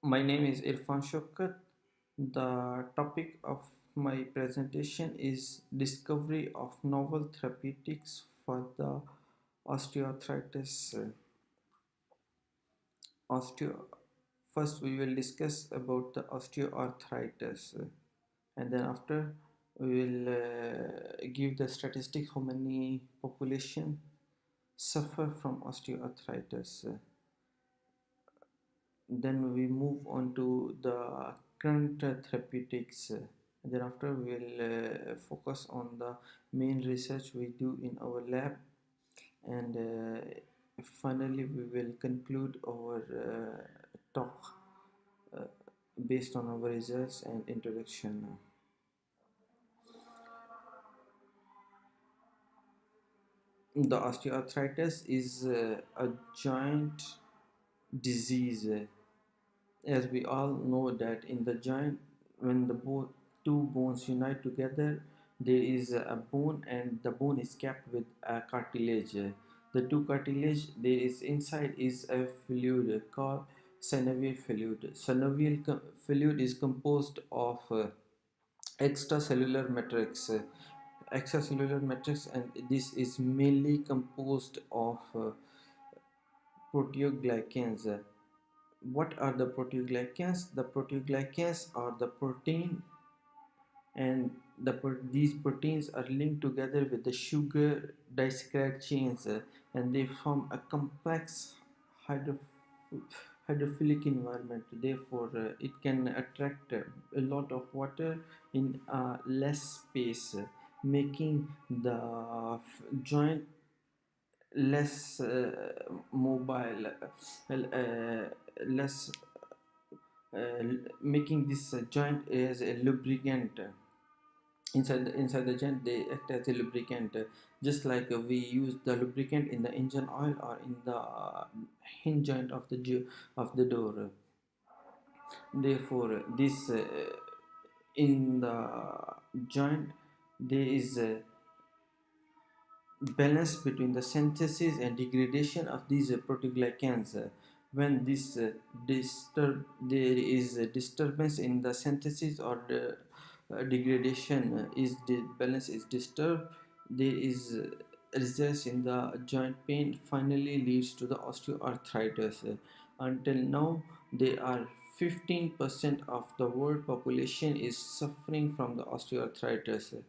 My name is Irfan Shaukat. The topic of my presentation is discovery of novel therapeutics for the osteoarthritis. Osteo. First, we will discuss about the osteoarthritis, and then after we will give the statistic how many population suffer from osteoarthritis. Then we move on to the current therapeutics. Thereafter, we will focus on the main research we do in our lab, and finally, we will conclude our talk uh, based on our results and introduction. The osteoarthritis is a joint disease. As we all know that in the joint, when the two bones unite together, there is a bone, and the bone is capped with a cartilage. The two cartilage there is inside is a fluid called synovial fluid. Fluid is composed of extracellular matrix. Extracellular matrix, and this is mainly composed of proteoglycans. What are the proteoglycans? The proteoglycans are the protein, and these proteins are linked together with the sugar disaccharide chains, and they form a complex hydro- hydrophilic environment. Therefore, it can attract a lot of water in less space, making the joint less mobile, less making this joint as a lubricant. Inside the joint, they act as a lubricant, just like we use the lubricant in the engine oil or in the hinge joint of the door. Therefore, this in the joint there is a balance between the synthesis and degradation of these proteoglycans. When this there is a disturbance in the synthesis or the degradation, is the balance is disturbed, there is results in the joint pain, finally leads to the osteoarthritis. Until now, there are 15% of the world population is suffering from the osteoarthritis.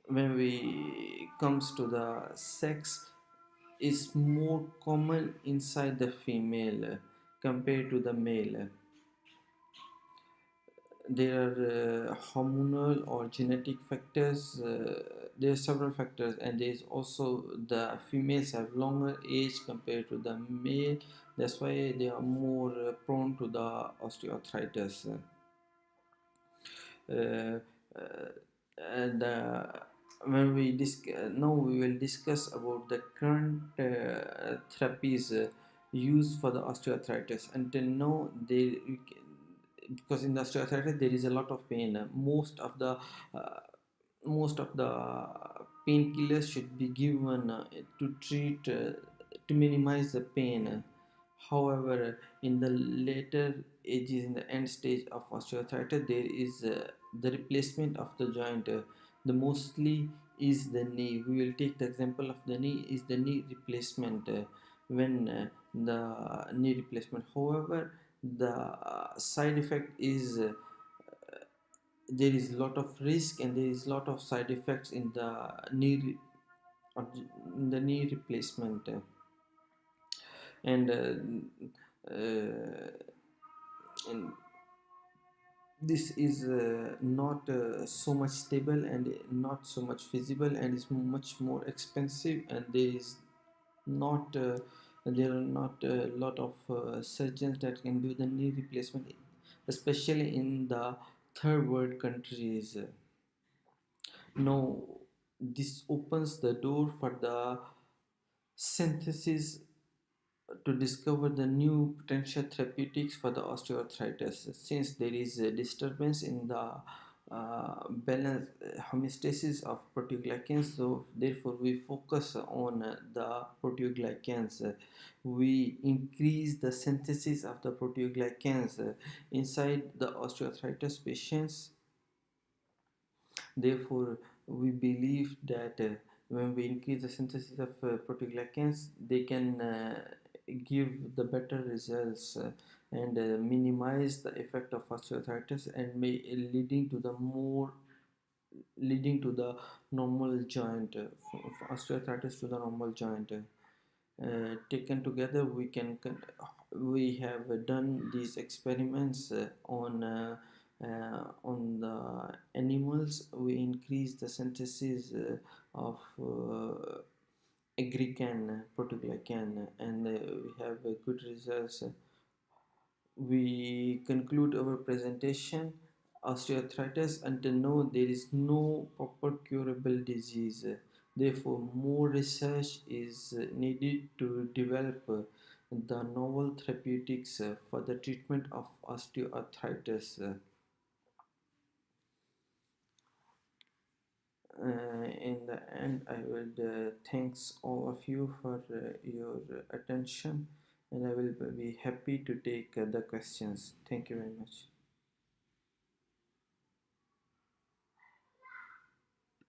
When we comes to the sex, is more common inside the female compared to the male. There are hormonal or genetic factors. There are several factors, and there is also the females have longer age compared to the male. That's why they are more prone to the osteoarthritis. uh, uh, and when we now we will discuss about the current therapies used for the osteoarthritis. Until now, because in the osteoarthritis there is a lot of pain. Uh, most of the painkillers should be given to treat to minimize the pain. However, in the later ages, in the end stage of osteoarthritis, there is the replacement of the joint. The mostly is the knee. We will take the example of the knee, is the knee replacement. When the knee replacement, however, the side effect is there is a lot of risk, and there is a lot of side effects in the knee replacement. And and this is not so much stable and not so much feasible, and is much more expensive, and there are not a lot of surgeons that can do the knee replacement, especially in the third world countries. Now, this opens the door for the synthesis to discover the new potential therapeutics for the osteoarthritis. Since there is a disturbance in the balance homeostasis of proteoglycans. So therefore we focus on the proteoglycans. We increase the synthesis of the proteoglycans inside the osteoarthritis patients. Therefore, we believe that when we increase the synthesis of proteoglycans, they can give the better results and minimize the effect of osteoarthritis and may leading to the normal joint, osteoarthritis to the normal joint. Taken together, we have done these experiments on the animals. We increase the synthesis of agrican protoglycan, and we have good results. We conclude our presentation. Osteoarthritis, until now there is no proper curable disease. Therefore, more research is needed to develop the novel therapeutics for the treatment of osteoarthritis. In the end, I would thanks all of you for your attention, and I will be happy to take the questions. Thank you very much.